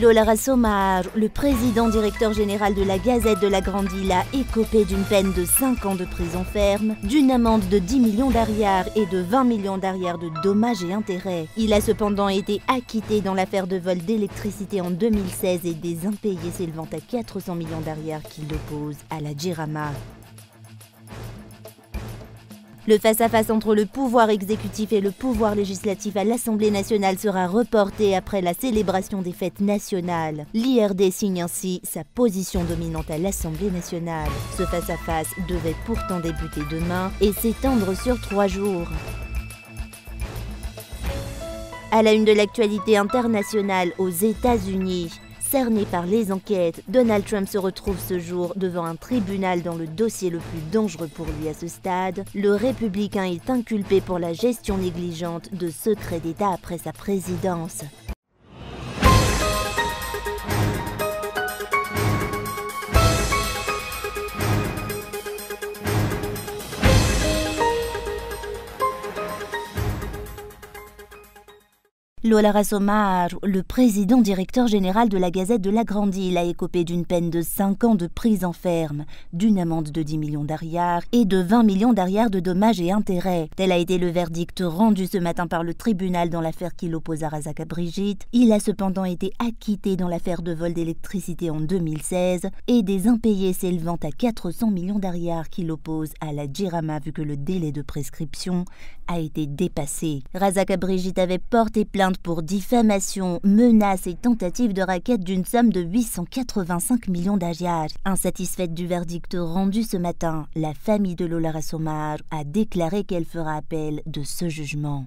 Lola Rassomar, le président directeur général de la Gazette de la Grande Île, a écopé d'une peine de 5 ans de prison ferme, d'une amende de 10 millions d'ariars et de 20 millions d'ariars de dommages et intérêts. Il a cependant été acquitté dans l'affaire de vol d'électricité en 2016 et des impayés s'élevant à 400 millions d'ariars qui l'opposent à la Jirama. Le face-à-face entre le pouvoir exécutif et le pouvoir législatif à l'Assemblée nationale sera reporté après la célébration des fêtes nationales. L'IRD signe ainsi sa position dominante à l'Assemblée nationale. Ce face-à-face devait pourtant débuter demain et s'étendre sur 3 jours. À la une de l'actualité internationale aux États-Unis, cerné par les enquêtes, Donald Trump se retrouve ce jour devant un tribunal dans le dossier le plus dangereux pour lui à ce stade. Le républicain est inculpé pour la gestion négligente de secrets d'État après sa présidence. Lola Rassomar, le président directeur général de la Gazette de la Grande Île, a écopé d'une peine de 5 ans de prison ferme, d'une amende de 10 millions d'ariars et de 20 millions d'ariars de dommages et intérêts. Tel a été le verdict rendu ce matin par le tribunal dans l'affaire qui l'oppose à Razaka Brigitte. Il a cependant été acquitté dans l'affaire de vol d'électricité en 2016 et des impayés s'élevant à 400 millions d'ariars qui l'opposent à la Jirama vu que le délai de prescription a été dépassé. Razaka Brigitte avait porté plainte pour diffamation, menaces et tentative de racket d'une somme de 885 millions d'ariars. Insatisfaite du verdict rendu ce matin, la famille de Lola Rassomar a déclaré qu'elle fera appel de ce jugement.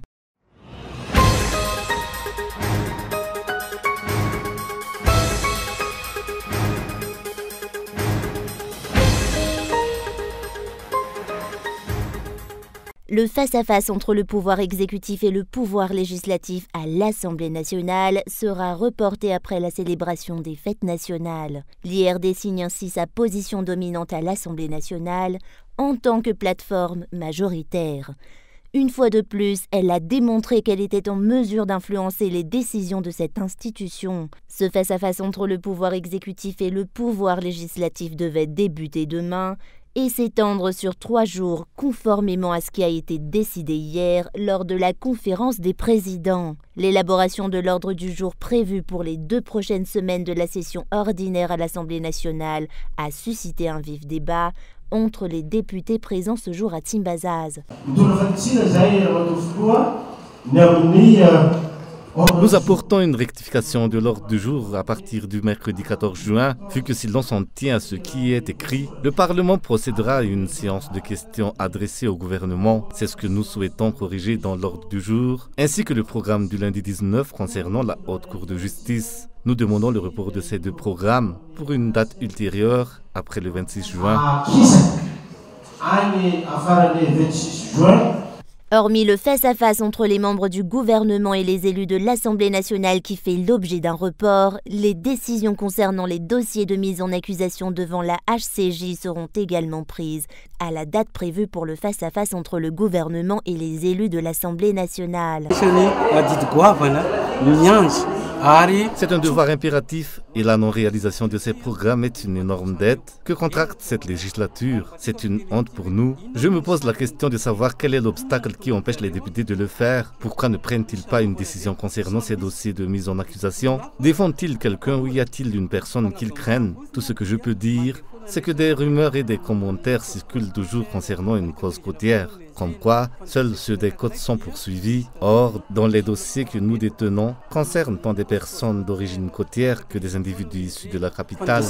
Le face-à-face entre le pouvoir exécutif et le pouvoir législatif à l'Assemblée nationale sera reporté après la célébration des fêtes nationales. L'IRD signe ainsi sa position dominante à l'Assemblée nationale en tant que plateforme majoritaire. Une fois de plus, elle a démontré qu'elle était en mesure d'influencer les décisions de cette institution. Ce face-à-face entre le pouvoir exécutif et le pouvoir législatif devait débuter demain et s'étendre sur 3 jours, conformément à ce qui a été décidé hier lors de la conférence des présidents. L'élaboration de l'ordre du jour prévu pour les 2 prochaines semaines de la session ordinaire à l'Assemblée nationale a suscité un vif débat entre les députés présents ce jour à Timbazaz. Nous apportons une rectification de l'ordre du jour à partir du mercredi 14 juin, vu que si l'on s'en tient à ce qui est écrit, le Parlement procédera à une séance de questions adressées au gouvernement. C'est ce que nous souhaitons corriger dans l'ordre du jour, ainsi que le programme du lundi 19 concernant la Haute Cour de justice. Nous demandons le report de ces 2 programmes pour une date ultérieure, après le 26 juin. Hormis le face-à-face entre les membres du gouvernement et les élus de l'Assemblée nationale qui fait l'objet d'un report, les décisions concernant les dossiers de mise en accusation devant la HCJ seront également prises à la date prévue pour le face-à-face entre le gouvernement et les élus de l'Assemblée nationale. C'est un devoir impératif et la non-réalisation de ces programmes est une énorme dette que contracte cette législature. C'est une honte pour nous. Je me pose la question de savoir quel est l'obstacle qui empêche les députés de le faire. Pourquoi ne prennent-ils pas une décision concernant ces dossiers de mise en accusation? Défendent-ils quelqu'un ou y a-t-il une personne qu'ils craignent? Tout ce que je peux dire, c'est que des rumeurs et des commentaires circulent toujours concernant une cause côtière. Comme quoi, seuls ceux des côtes sont poursuivis. Or, dans les dossiers que nous détenons, concernent tant des personnes d'origine côtière que des individus issus de la capitale.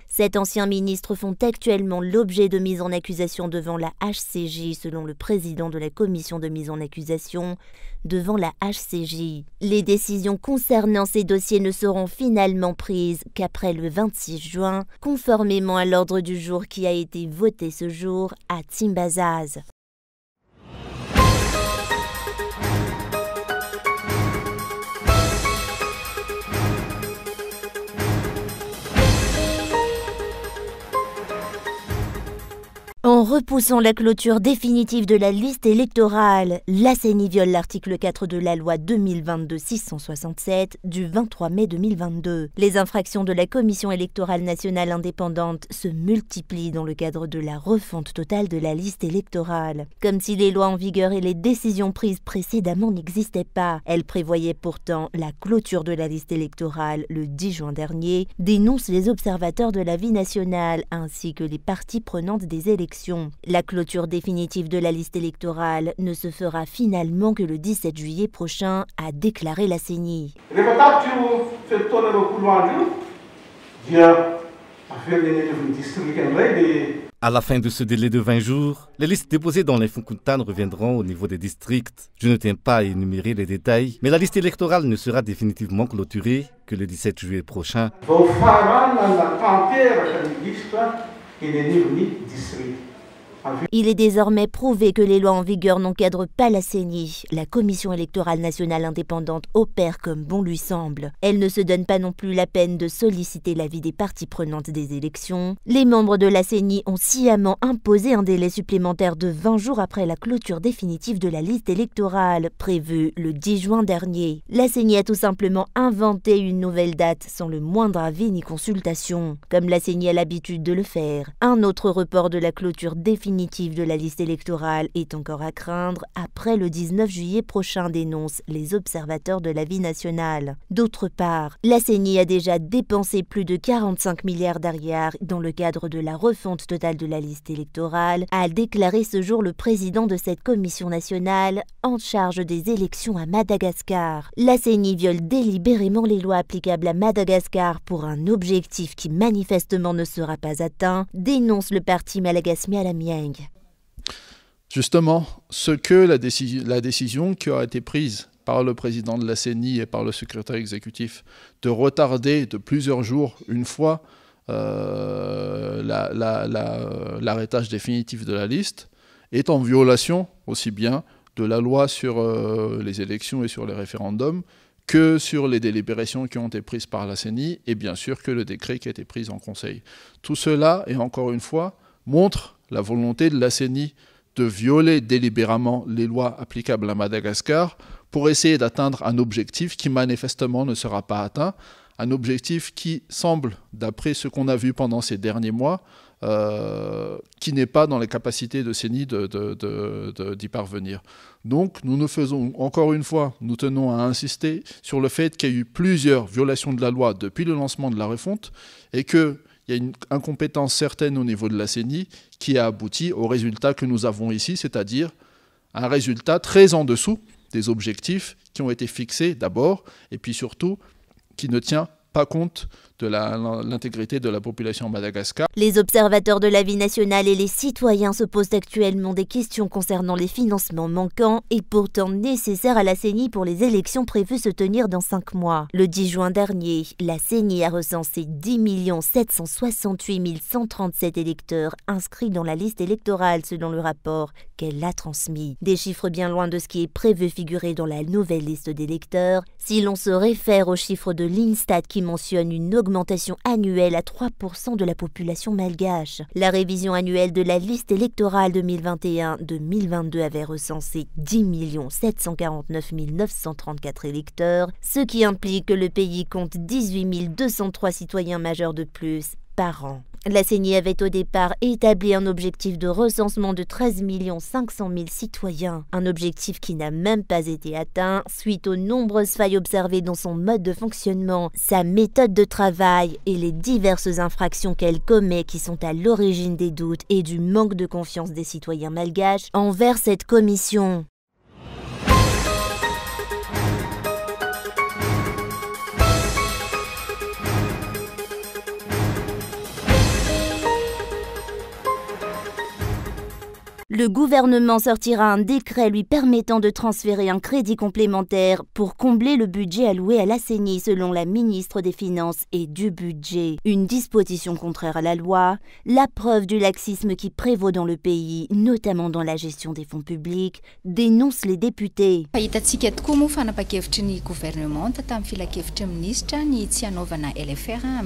Sept anciens ministres font actuellement l'objet de mise en accusation devant la HCJ, selon le président de la commission de mise en accusation devant la HCJ. Les décisions concernant ces dossiers ne seront finalement prises qu'après le 26 juin, conformément à l'ordre du jour qui a été voté ce jour à Timbazaz. En Repoussant la clôture définitive de la liste électorale, la CENI viole l'article 4 de la loi 2022-667 du 23 mai 2022. Les infractions de la Commission électorale nationale indépendante se multiplient dans le cadre de la refonte totale de la liste électorale. Comme si les lois en vigueur et les décisions prises précédemment n'existaient pas, elles prévoyaient pourtant la clôture de la liste électorale le 10 juin dernier, dénoncent les observateurs de la vie nationale ainsi que les parties prenantes des élections. La clôture définitive de la liste électorale ne se fera finalement que le 17 juillet prochain, a déclaré la CENI. À la fin de ce délai de 20 jours, les listes déposées dans l'Infocontane reviendront au niveau des districts. Je ne tiens pas à énumérer les détails, mais la liste électorale ne sera définitivement clôturée que le 17 juillet prochain. Il est désormais prouvé que les lois en vigueur n'encadrent pas la CENI. La Commission électorale nationale indépendante opère comme bon lui semble. Elle ne se donne pas non plus la peine de solliciter l'avis des parties prenantes des élections. Les membres de la CENI ont sciemment imposé un délai supplémentaire de 20 jours après la clôture définitive de la liste électorale, prévue le 10 juin dernier. La CENI a tout simplement inventé une nouvelle date sans le moindre avis ni consultation, comme la CENI a l'habitude de le faire. Un autre report de la clôture définitive de la liste électorale est encore à craindre après le 19 juillet prochain, dénoncent les observateurs de la vie nationale. D'autre part, la CENI a déjà dépensé plus de 45 milliards d'ariars dans le cadre de la refonte totale de la liste électorale, a déclaré ce jour le président de cette commission nationale en charge des élections à Madagascar. La CENI viole délibérément les lois applicables à Madagascar pour un objectif qui manifestement ne sera pas atteint, dénonce le parti Malagasy Mialamieng. Justement, ce que la décision qui a été prise par le président de la CENI et par le secrétaire exécutif de retarder de plusieurs jours une fois l'arrêtage définitif de la liste est en violation aussi bien de la loi sur les élections et sur les référendums que sur les délibérations qui ont été prises par la CENI et bien sûr que le décret qui a été pris en Conseil. Tout cela, et encore une fois, montre la volonté de la CENI de violer délibérément les lois applicables à Madagascar pour essayer d'atteindre un objectif qui manifestement ne sera pas atteint, un objectif qui semble, d'après ce qu'on a vu pendant ces derniers mois, qui n'est pas dans les capacités de CENI d'y parvenir. Donc nous faisons, encore une fois, nous tenons à insister sur le fait qu'il y a eu plusieurs violations de la loi depuis le lancement de la refonte et qu'il y a une incompétence certaine au niveau de la CENI qui a abouti au résultat que nous avons ici, c'est-à-dire un résultat très en dessous des objectifs qui ont été fixés d'abord, et puis surtout qui ne tient pas compte de l'intégrité de la population à Madagascar. Les observateurs de la vie nationale et les citoyens se posent actuellement des questions concernant les financements manquants et pourtant nécessaires à la CENI pour les élections prévues se tenir dans 5 mois. Le 10 juin dernier, la CENI a recensé 10 768 137 électeurs inscrits dans la liste électorale selon le rapport qu'elle a transmis. Des chiffres bien loin de ce qui est prévu figurer dans la nouvelle liste d'électeurs, si l'on se réfère aux chiffres de l'Instat qui mentionne une augmentation annuelle à 3% de la population malgache. La révision annuelle de la liste électorale 2021-2022 avait recensé 10 749 934 électeurs, ce qui implique que le pays compte 18 203 citoyens majeurs de plus par an. La CENI avait au départ établi un objectif de recensement de 13 500 000 citoyens, un objectif qui n'a même pas été atteint suite aux nombreuses failles observées dans son mode de fonctionnement, sa méthode de travail et les diverses infractions qu'elle commet qui sont à l'origine des doutes et du manque de confiance des citoyens malgaches envers cette commission. Le gouvernement sortira un décret lui permettant de transférer un crédit complémentaire pour combler le budget alloué à la CENI selon la ministre des Finances et du Budget. Une disposition contraire à la loi, la preuve du laxisme qui prévaut dans le pays, notamment dans la gestion des fonds publics, dénoncent les députés.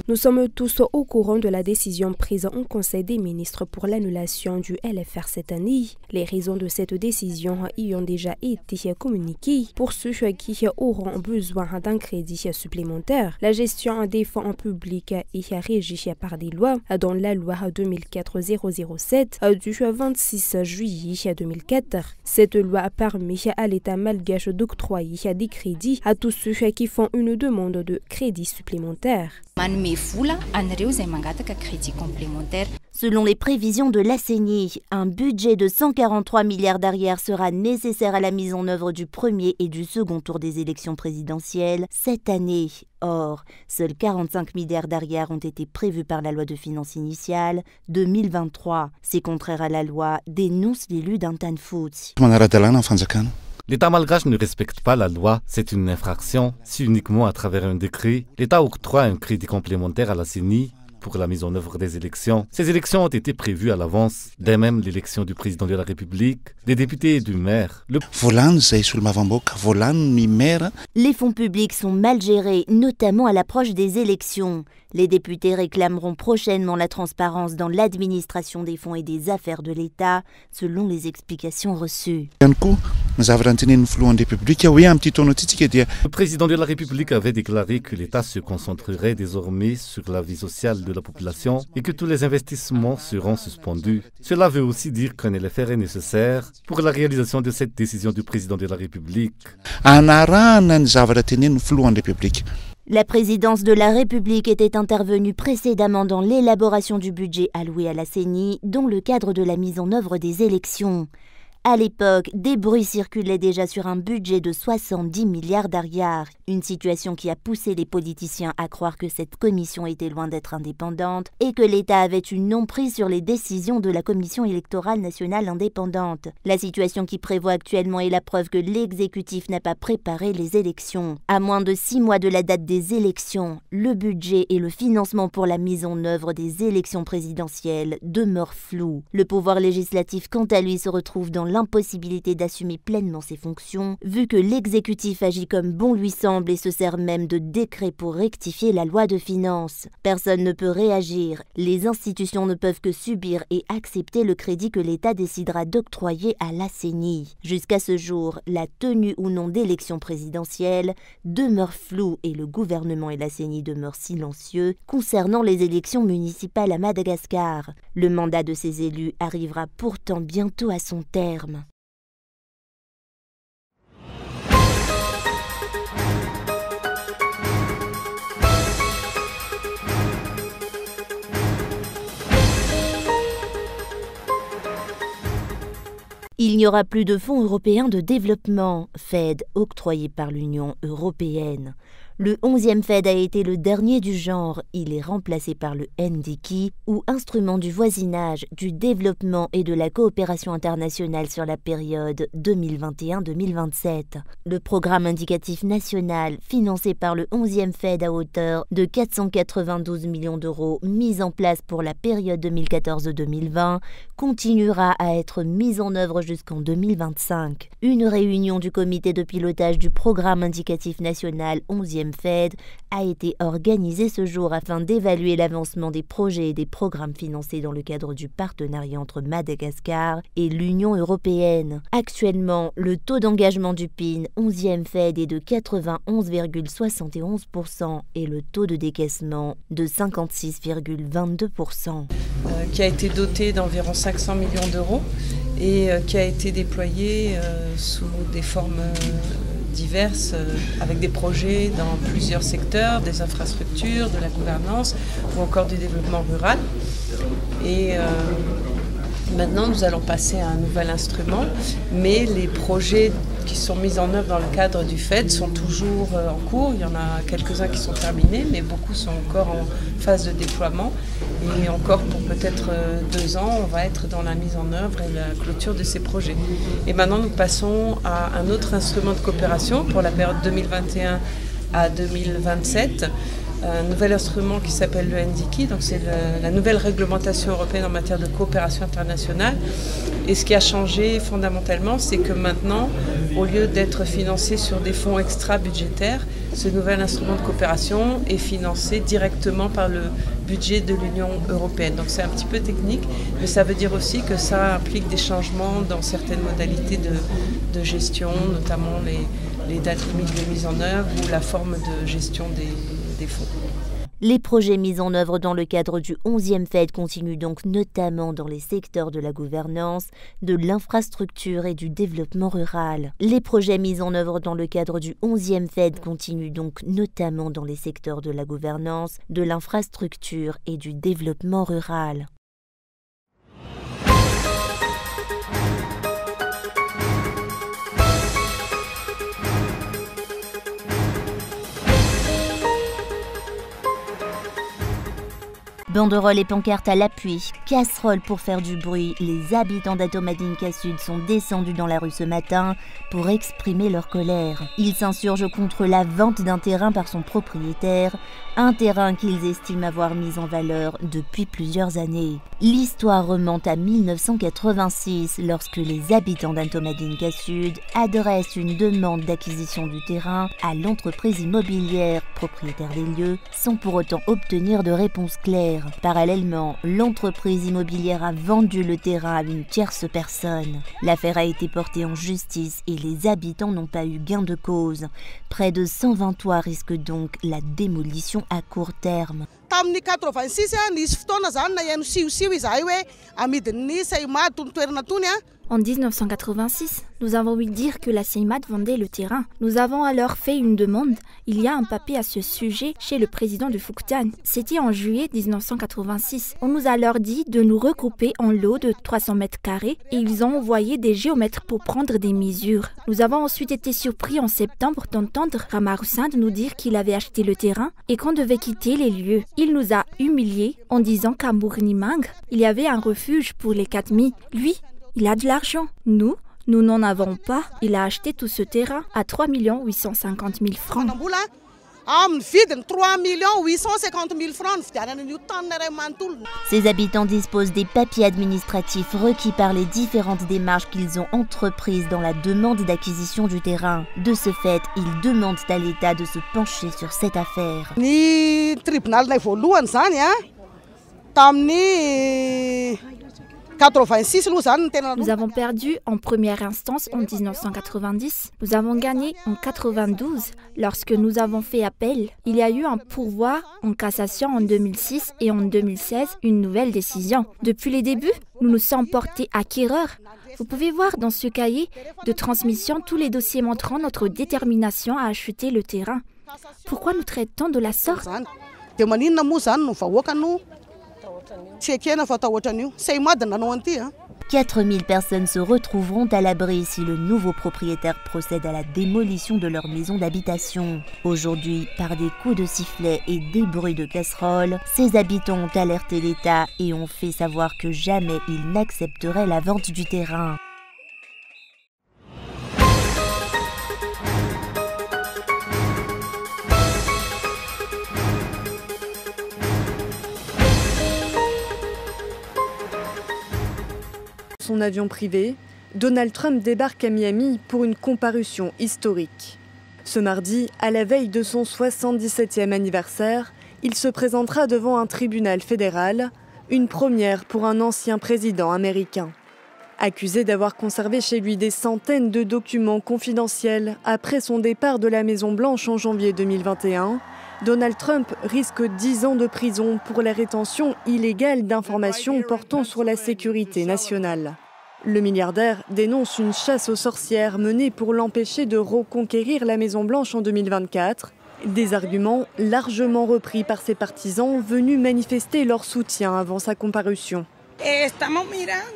Nous sommes tous au courant de la décision prise en Conseil des ministres pour l'annulation du LFR cette année. Les raisons de cette décision y ont déjà été communiquées. Pour ceux qui auront besoin d'un crédit supplémentaire, la gestion des fonds publics est régie par des lois, dont la loi 2004-007 du 26 juillet 2004. Cette loi permet à l'État malgache d'octroyer des crédits à tous ceux qui font une demande de crédit supplémentaire. Selon les prévisions de la CENI, un budget de 143 milliards d'arrière sera nécessaire à la mise en œuvre du premier et du second tour des élections présidentielles cette année. Or, seuls 45 milliards d'arrière ont été prévus par la loi de finances initiale 2023. C'est contraire à la loi, dénonce l'élu d'Antan Foots. L'État malgache ne respecte pas la loi, c'est une infraction. Si uniquement à travers un décret, l'État octroie un crédit complémentaire à la CENI pour la mise en œuvre des élections. Ces élections ont été prévues à l'avance, dès même l'élection du président de la République, des députés et du maire. Les fonds publics sont mal gérés, notamment à l'approche des élections. Les députés réclameront prochainement la transparence dans l'administration des fonds et des affaires de l'État, selon les explications reçues. Le président de la République avait déclaré que l'État se concentrerait désormais sur la vie sociale de la population et que tous les investissements seront suspendus. Cela veut aussi dire qu'un LFR est nécessaire pour la réalisation de cette décision du président de la République. La présidence de la République était intervenue précédemment dans l'élaboration du budget alloué à la CENI dans le cadre de la mise en œuvre des élections. À l'époque, des bruits circulaient déjà sur un budget de 70 milliards d'arrière, une situation qui a poussé les politiciens à croire que cette commission était loin d'être indépendante et que l'État avait une emprise sur les décisions de la Commission électorale nationale indépendante. La situation qui prévaut actuellement est la preuve que l'exécutif n'a pas préparé les élections. À moins de 6 mois de la date des élections, le budget et le financement pour la mise en œuvre des élections présidentielles demeurent flous. Le pouvoir législatif, quant à lui, se retrouve dans l'impossibilité d'assumer pleinement ses fonctions, vu que l'exécutif agit comme bon lui semble et se sert même de décrets pour rectifier la loi de finances. Personne ne peut réagir, les institutions ne peuvent que subir et accepter le crédit que l'État décidera d'octroyer à la CENI. Jusqu'à ce jour, la tenue ou non d'élections présidentielles demeure floue et le gouvernement et la CENI demeurent silencieux concernant les élections municipales à Madagascar. Le mandat de ces élus arrivera pourtant bientôt à son terme. Il n'y aura plus de fonds européens de développement, FED, octroyés par l'Union européenne. Le 11e FED a été le dernier du genre. Il est remplacé par le NDICI, ou Instrument du voisinage, du développement et de la coopération internationale sur la période 2021-2027. Le programme indicatif national, financé par le 11e FED à hauteur de 492 millions d'euros, mis en place pour la période 2014-2020, continuera à être mis en œuvre jusqu'en 2025. Une réunion du comité de pilotage du programme indicatif national 11e FED a été organisée ce jour afin d'évaluer l'avancement des projets et des programmes financés dans le cadre du partenariat entre Madagascar et l'Union européenne. Actuellement, le taux d'engagement du PIN 11e FED est de 91,71% et le taux de décaissement de 56,22%. Qui a été doté d'environ 500 millions d'euros et qui a été déployé sous des formes diverses, avec des projets dans plusieurs secteurs, des infrastructures, de la gouvernance ou encore du développement rural. Et maintenant, nous allons passer à un nouvel instrument, mais les projets qui sont mis en œuvre dans le cadre du FED sont toujours en cours. Il y en a quelques-uns qui sont terminés, mais beaucoup sont encore en phase de déploiement. Et encore pour peut-être 2 ans, on va être dans la mise en œuvre et la clôture de ces projets. Et maintenant, nous passons à un autre instrument de coopération pour la période 2021 à 2027. Un nouvel instrument qui s'appelle le NDICI, donc c'est la nouvelle réglementation européenne en matière de coopération internationale. Et ce qui a changé fondamentalement, c'est que maintenant, au lieu d'être financé sur des fonds extra-budgétaires, ce nouvel instrument de coopération est financé directement par le budget de l'Union européenne. Donc c'est un petit peu technique, mais ça veut dire aussi que ça implique des changements dans certaines modalités de gestion, notamment les dates limites de mise en œuvre ou la forme de gestion des fonds. Les projets mis en œuvre dans le cadre du 11e FED continuent donc notamment dans les secteurs de la gouvernance, de l'infrastructure et du développement rural. Les projets mis en œuvre dans le cadre du 11e FED continuent donc notamment dans les secteurs de la gouvernance, de l'infrastructure et du développement rural. Banderoles et pancartes à l'appui, casseroles pour faire du bruit, les habitants d'Atomadinka Sud sont descendus dans la rue ce matin pour exprimer leur colère. Ils s'insurgent contre la vente d'un terrain par son propriétaire, un terrain qu'ils estiment avoir mis en valeur depuis plusieurs années. L'histoire remonte à 1986 lorsque les habitants d'Atomadinka Sud adressent une demande d'acquisition du terrain à l'entreprise immobilière propriétaire des lieux sans pour autant obtenir de réponse claire. Parallèlement, l'entreprise immobilière a vendu le terrain à une tierce personne. L'affaire a été portée en justice et les habitants n'ont pas eu gain de cause. Près de 120 toits risquent donc la démolition à court terme. En 1986, nous avons ouï dire que la CIMAD vendait le terrain. Nous avons alors fait une demande. Il y a un papier à ce sujet chez le président de Fuktan. C'était en juillet 1986. On nous a alors dit de nous regrouper en lots de 300 mètres carrés et ils ont envoyé des géomètres pour prendre des mesures. Nous avons ensuite été surpris en septembre d'entendre Ramaroussand nous dire qu'il avait acheté le terrain et qu'on devait quitter les lieux. Il nous a humiliés en disant qu'à Mournimang, il y avait un refuge pour les Katmis. Lui, il a de l'argent. Nous n'en avons pas. Il a acheté tout ce terrain à 3 850 000 francs. Ces habitants disposent des papiers administratifs requis par les différentes démarches qu'ils ont entreprises dans la demande d'acquisition du terrain. De ce fait, ils demandent à l'État de se pencher sur cette affaire. Nous avons perdu en première instance en 1990. Nous avons gagné en 92 lorsque nous avons fait appel. Il y a eu un pourvoi en cassation en 2006 et en 2016 une nouvelle décision. Depuis les débuts, nous nous sommes portés acquéreurs. Vous pouvez voir dans ce cahier de transmission tous les dossiers montrant notre détermination à acheter le terrain. Pourquoi nous traitons de la sorte ? 4000 personnes se retrouveront à l'abri si le nouveau propriétaire procède à la démolition de leur maison d'habitation. Aujourd'hui, par des coups de sifflet et des bruits de casseroles, ces habitants ont alerté l'État et ont fait savoir que jamais ils n'accepteraient la vente du terrain. Son avion privé, Donald Trump débarque à Miami pour une comparution historique. Ce mardi, à la veille de son 77e anniversaire, il se présentera devant un tribunal fédéral, une première pour un ancien président américain. Accusé d'avoir conservé chez lui des centaines de documents confidentiels après son départ de la Maison-Blanche en janvier 2021, Donald Trump risque 10 ans de prison pour la rétention illégale d'informations portant sur la sécurité nationale. Le milliardaire dénonce une chasse aux sorcières menée pour l'empêcher de reconquérir la Maison-Blanche en 2024. Des arguments largement repris par ses partisans venus manifester leur soutien avant sa comparution.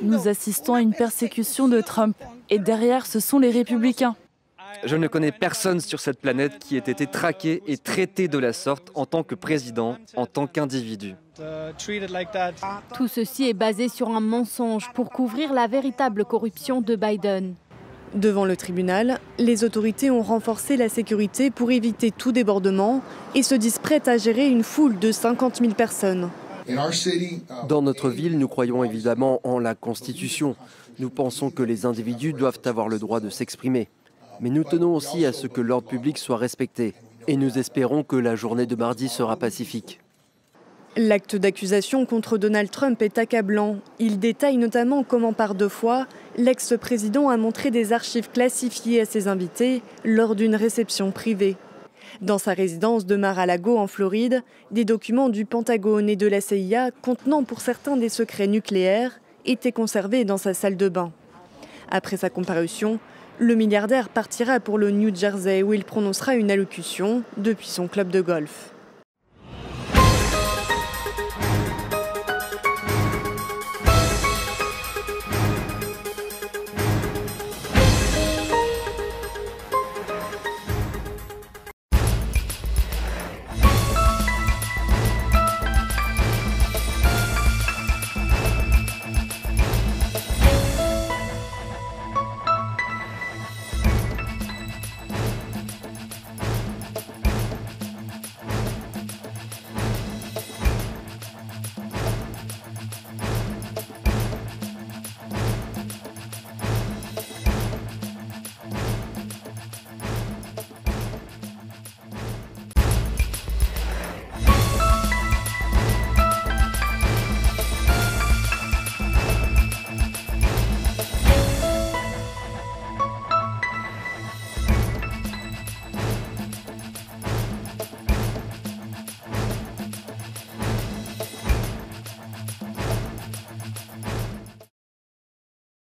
Nous assistons à une persécution de Trump et derrière ce sont les républicains. Je ne connais personne sur cette planète qui ait été traqué et traité de la sorte en tant que président, en tant qu'individu. Tout ceci est basé sur un mensonge pour couvrir la véritable corruption de Biden. Devant le tribunal, les autorités ont renforcé la sécurité pour éviter tout débordement et se disent prêtes à gérer une foule de 50 000 personnes. Dans notre ville, nous croyons évidemment en la Constitution. Nous pensons que les individus doivent avoir le droit de s'exprimer. Mais nous tenons aussi à ce que l'ordre public soit respecté. Et nous espérons que la journée de mardi sera pacifique. L'acte d'accusation contre Donald Trump est accablant. Il détaille notamment comment par 2 fois, l'ex-président a montré des archives classifiées à ses invités lors d'une réception privée. Dans sa résidence de Mar-a-Lago en Floride, des documents du Pentagone et de la CIA contenant pour certains des secrets nucléaires étaient conservés dans sa salle de bain. Après sa comparution, le milliardaire partira pour le New Jersey où il prononcera une allocution depuis son club de golf.